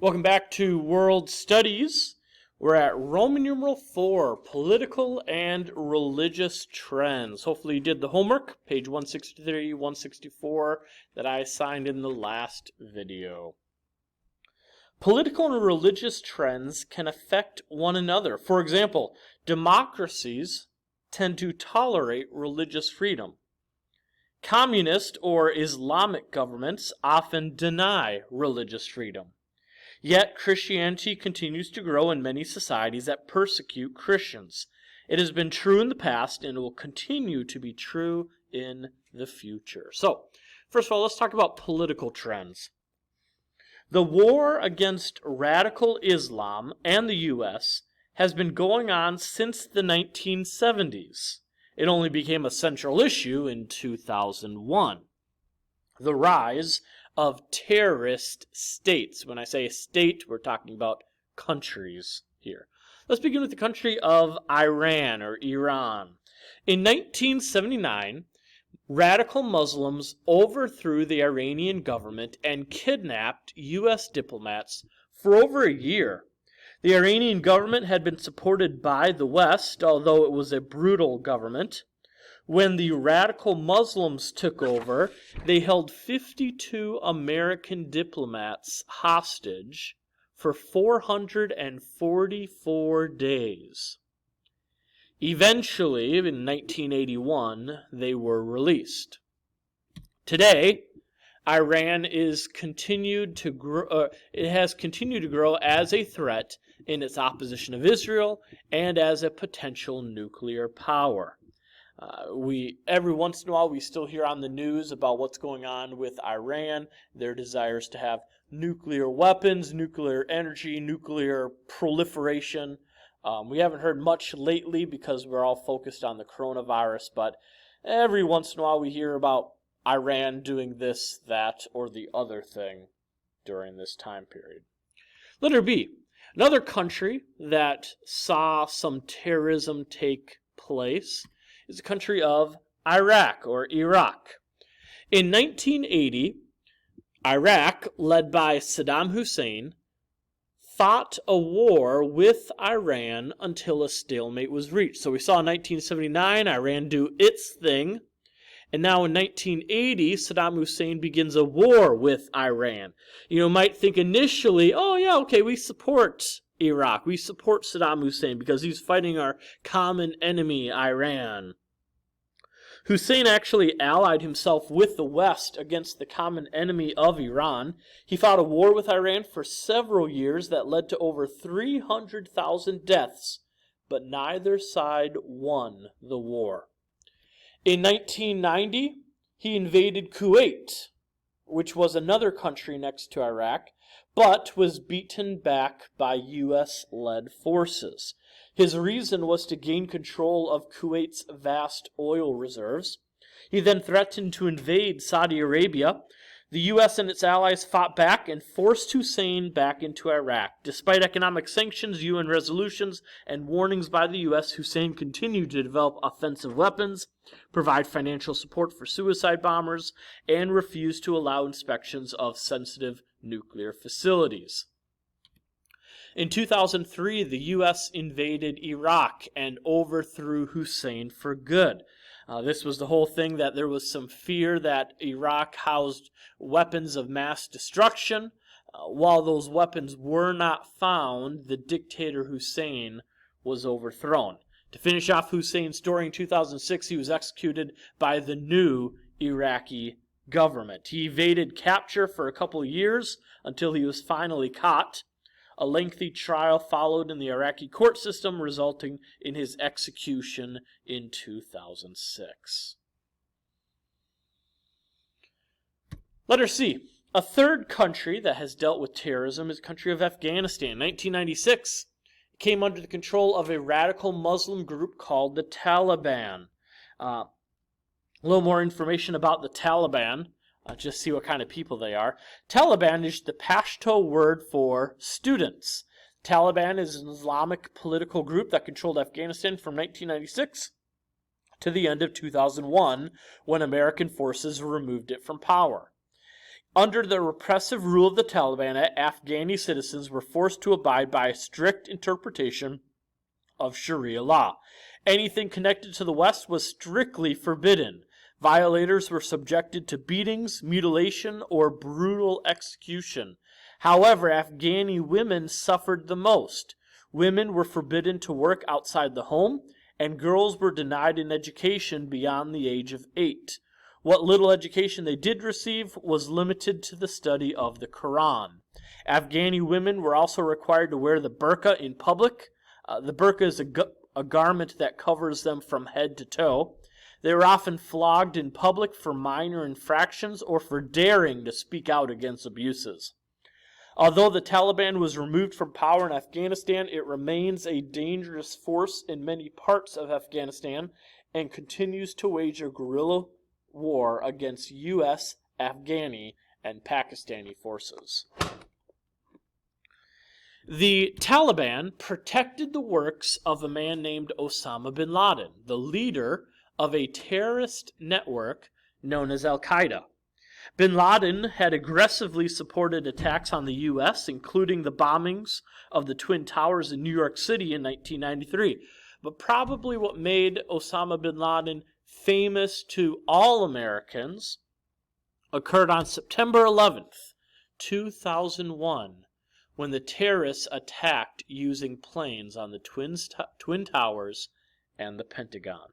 Welcome back to World Studies. We're at Roman numeral 4, Political and Religious Trends. Hopefully you did the homework, page 163, 164, that I assigned in the last video. Political and religious trends can affect one another. For example, democracies tend to tolerate religious freedom. Communist or Islamic governments often deny religious freedom. Yet Christianity continues to grow in many societies that persecute Christians. It has been true in the past and will continue to be true in the future. So, first of all, let's talk about political trends. The war against radical Islam and the U.S. has been going on since the 1970s. It only became a central issue in 2001. The rise of terrorist states. When I say state, we're talking about countries here. Let's begin with the country of Iran or Iran. In 1979, radical Muslims overthrew the Iranian government and kidnapped U.S. diplomats for over a year. The Iranian government had been supported by the West, although it was a brutal government. When the radical Muslims took over, they held 52 American diplomats hostage for 444 days. Eventually, in 1981, they were released. Today, Iran has continued to grow as a threat in its opposition of Israel and as a potential nuclear power. Every once in a while we still hear on the news about what's going on with Iran, their desires to have nuclear weapons, nuclear energy, nuclear proliferation. We haven't heard much lately because we're all focused on the coronavirus, but every once in a while we hear about Iran doing this, that, or the other thing during this time period. Letter B. Another country that saw some terrorism take place is the country of Iraq or Iraq. In 1980, Iraq, led by Saddam Hussein, fought a war with Iran until a stalemate was reached. So we saw in 1979 Iran do its thing, and now in 1980 Saddam Hussein begins a war with Iran. You might think initially, oh yeah, okay, we support Iraq. We support Saddam Hussein because he's fighting our common enemy, Iran. Hussein actually allied himself with the West against the common enemy of Iran. He fought a war with Iran for several years that led to over 300,000 deaths, but neither side won the war. In 1990, he invaded Kuwait, which was another country next to Iraq, but was beaten back by U.S.-led forces. His reason was to gain control of Kuwait's vast oil reserves. He then threatened to invade Saudi Arabia. The U.S. and its allies fought back and forced Hussein back into Iraq. Despite economic sanctions, UN resolutions, and warnings by the U.S., Hussein continued to develop offensive weapons, provide financial support for suicide bombers, and refused to allow inspections of sensitive nuclear facilities. In 2003, the U.S. invaded Iraq and overthrew Hussein for good. This was the whole thing that there was some fear that Iraq housed weapons of mass destruction. While those weapons were not found, the dictator Hussein was overthrown. To finish off Hussein's story, in 2006, he was executed by the new Iraqi government. He evaded capture for a couple of years until he was finally caught. A lengthy trial followed in the Iraqi court system, resulting in his execution in 2006. Letter C. A third country that has dealt with terrorism is the country of Afghanistan. In 1996, it came under the control of a radical Muslim group called the Taliban. A little more information about the Taliban. Just see what kind of people they are. Taliban is the Pashto word for students. Taliban is an Islamic political group that controlled Afghanistan from 1996 to the end of 2001, when American forces removed it from power. Under the repressive rule of the Taliban, Afghani citizens were forced to abide by a strict interpretation of Sharia law. Anything connected to the West was strictly forbidden. Violators were subjected to beatings, mutilation, or brutal execution. However, Afghani women suffered the most. Women were forbidden to work outside the home, and girls were denied an education beyond the age of 8. What little education they did receive was limited to the study of the Quran. Afghani women were also required to wear the burqa in public. The burqa is a garment that covers them from head to toe. They were often flogged in public for minor infractions or for daring to speak out against abuses. Although the Taliban was removed from power in Afghanistan, it remains a dangerous force in many parts of Afghanistan and continues to wage a guerrilla war against U.S., Afghani, and Pakistani forces. The Taliban protected the works of a man named Osama bin Laden, the leader of a terrorist network known as Al-Qaeda. Bin Laden had aggressively supported attacks on the U.S., including the bombings of the Twin Towers in New York City in 1993. But probably what made Osama bin Laden famous to all Americans occurred on September 11th, 2001, when the terrorists attacked using planes on the Twin Towers and the Pentagon.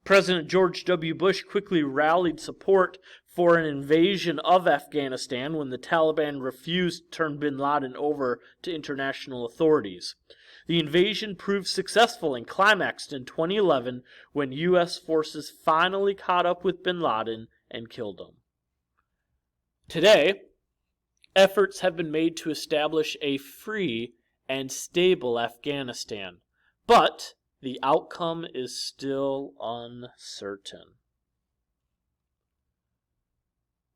President George W. Bush quickly rallied support for an invasion of Afghanistan when the Taliban refused to turn bin Laden over to international authorities. The invasion proved successful and climaxed in 2011 when U.S. forces finally caught up with bin Laden and killed him. Today, efforts have been made to establish a free and stable Afghanistan, but the outcome is still uncertain.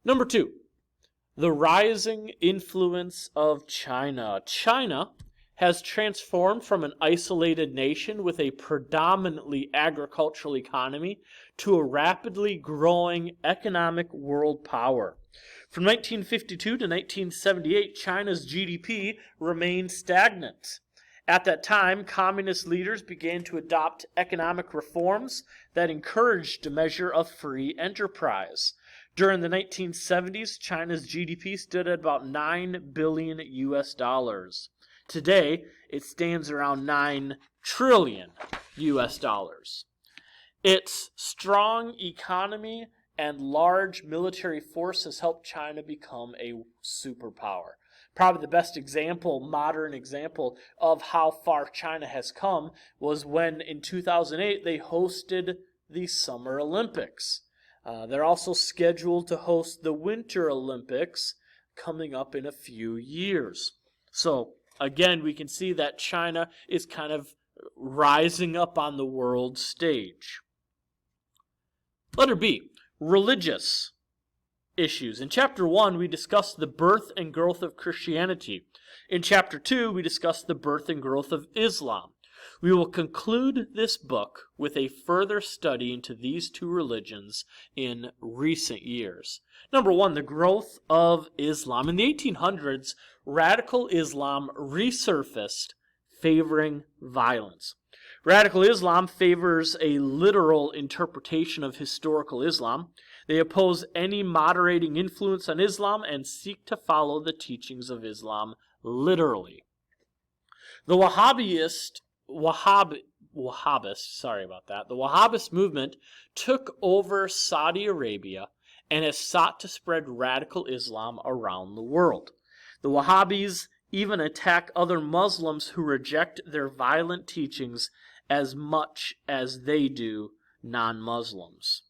Number 2, the rising influence of China. China has transformed from an isolated nation with a predominantly agricultural economy to a rapidly growing economic world power. From 1952 to 1978, China's GDP remained stagnant. At that time, communist leaders began to adopt economic reforms that encouraged a measure of free enterprise. During the 1970s, China's GDP stood at about $9 billion US dollars. Today, it stands around $9 trillion US dollars. Its strong economy and large military force has helped China become a superpower. Probably the best example, modern example, of how far China has come was when in 2008 they hosted the Summer Olympics. They're also scheduled to host the Winter Olympics coming up in a few years. So, again, we can see that China is kind of rising up on the world stage. Letter B, religious issues. In Chapter 1, we discussed the birth and growth of Christianity. In Chapter 2, we discussed the birth and growth of Islam. We will conclude this book with a further study into these two religions in recent years. Number 1, the growth of Islam. In the 1800s, radical Islam resurfaced, favoring violence. Radical Islam favors a literal interpretation of historical Islam. They oppose any moderating influence on Islam and seek to follow the teachings of Islam literally. The Wahhabist movement took over Saudi Arabia and has sought to spread radical Islam around the world. The Wahhabis even attack other Muslims who reject their violent teachings as much as they do non-Muslims.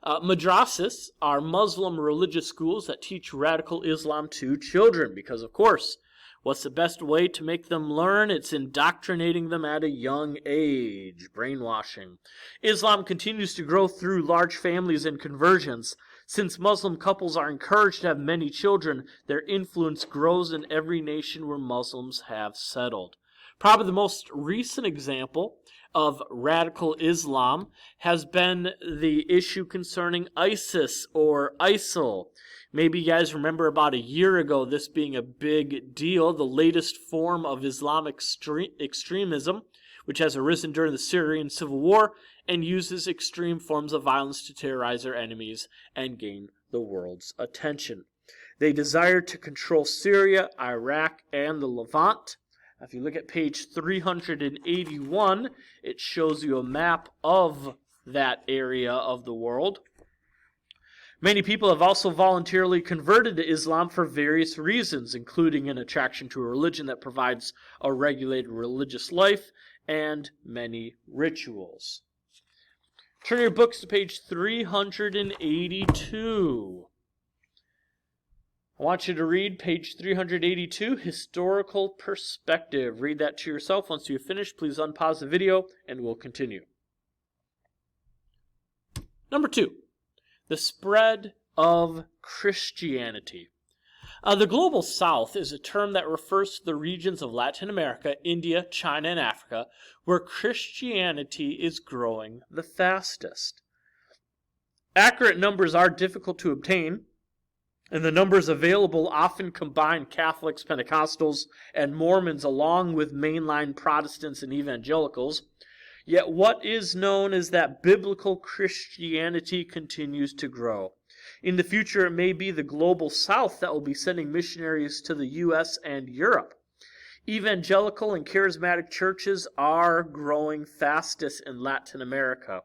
Madrasas are Muslim religious schools that teach radical Islam to children because, of course, what's the best way to make them learn? It's indoctrinating them at a young age, brainwashing. Islam continues to grow through large families and conversions. Since Muslim couples are encouraged to have many children, their influence grows in every nation where Muslims have settled. Probably the most recent example of radical Islam has been the issue concerning ISIS or ISIL. Maybe you guys remember about a year ago this being a big deal, the latest form of Islamic extremism, which has arisen during the Syrian civil war and uses extreme forms of violence to terrorize their enemies and gain the world's attention. They desire to control Syria, Iraq, and the Levant. If you look at page 381, it shows you a map of that area of the world. Many people have also voluntarily converted to Islam for various reasons, including an attraction to a religion that provides a regulated religious life and many rituals. Turn your books to page 382. I want you to read page 382, Historical Perspective. Read that to yourself. Once you've finished, please unpause the video and we'll continue. Number 2, the spread of Christianity. The Global South is a term that refers to the regions of Latin America, India, China, and Africa where Christianity is growing the fastest. Accurate numbers are difficult to obtain, and the numbers available often combine Catholics, Pentecostals, and Mormons along with mainline Protestants and evangelicals. Yet what is known is that biblical Christianity continues to grow. In the future, it may be the Global South that will be sending missionaries to the U.S. and Europe. Evangelical and charismatic churches are growing fastest in Latin America.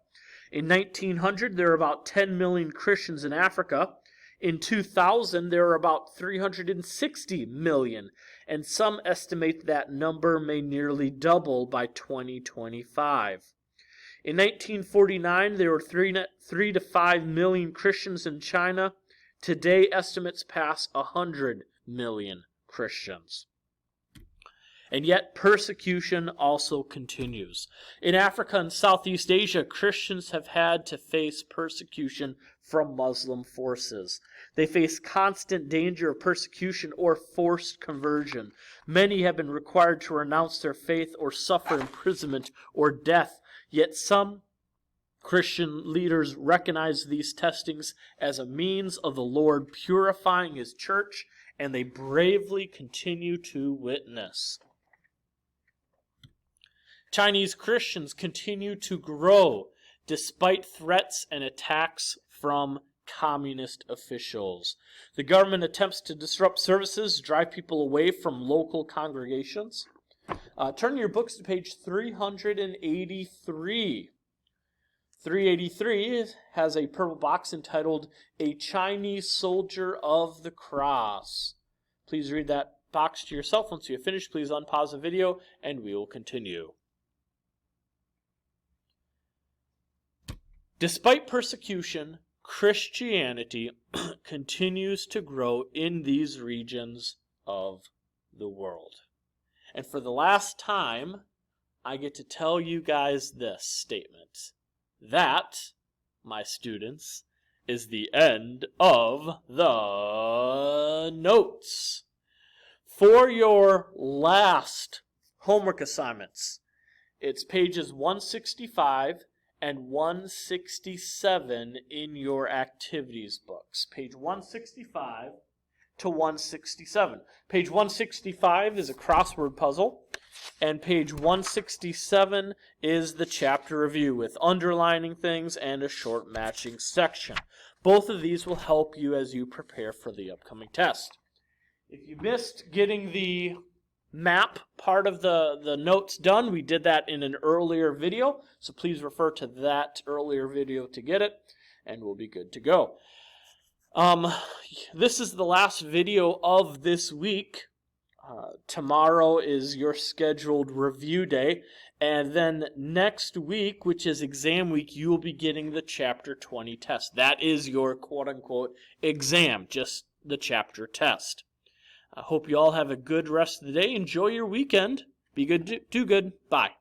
In 1900, there were about 10 million Christians in Africa. In 2000, there were about 360 million, and some estimate that number may nearly double by 2025. In 1949, there were 3 to 5 million Christians in China. Today, estimates pass 100 million Christians. And yet, persecution also continues. In Africa and Southeast Asia, Christians have had to face persecution from Muslim forces. They face constant danger of persecution or forced conversion. Many have been required to renounce their faith or suffer imprisonment or death. Yet some Christian leaders recognize these testings as a means of the Lord purifying His church, and they bravely continue to witness. Chinese Christians continue to grow despite threats and attacks from communist officials. The government attempts to disrupt services, drive people away from local congregations. Turn your books to page 383. 383 has a purple box entitled A Chinese Soldier of the Cross. Please read that box to yourself. Once you have finished, please unpause the video and we will continue. Despite persecution, Christianity continues to grow in these regions of the world. And for the last time, I get to tell you guys this statement. That, my students, is the end of the notes. For your last homework assignments, it's pages 165 and 167 in your activities books. Page 165 to 167. Page 165 is a crossword puzzle, and page 167 is the chapter review with underlining things and a short matching section. Both of these will help you as you prepare for the upcoming test. If you missed getting the map part of the notes done, we did that in an earlier video, so please refer to that earlier video to get it, and we'll be good to go. This is the last video of this week. Tomorrow is your scheduled review day, and then next week, which is exam week, you will be getting the Chapter 20 test. That is your quote-unquote exam, just the chapter test. I hope you all have a good rest of the day. Enjoy your weekend. Be good, do good. Bye.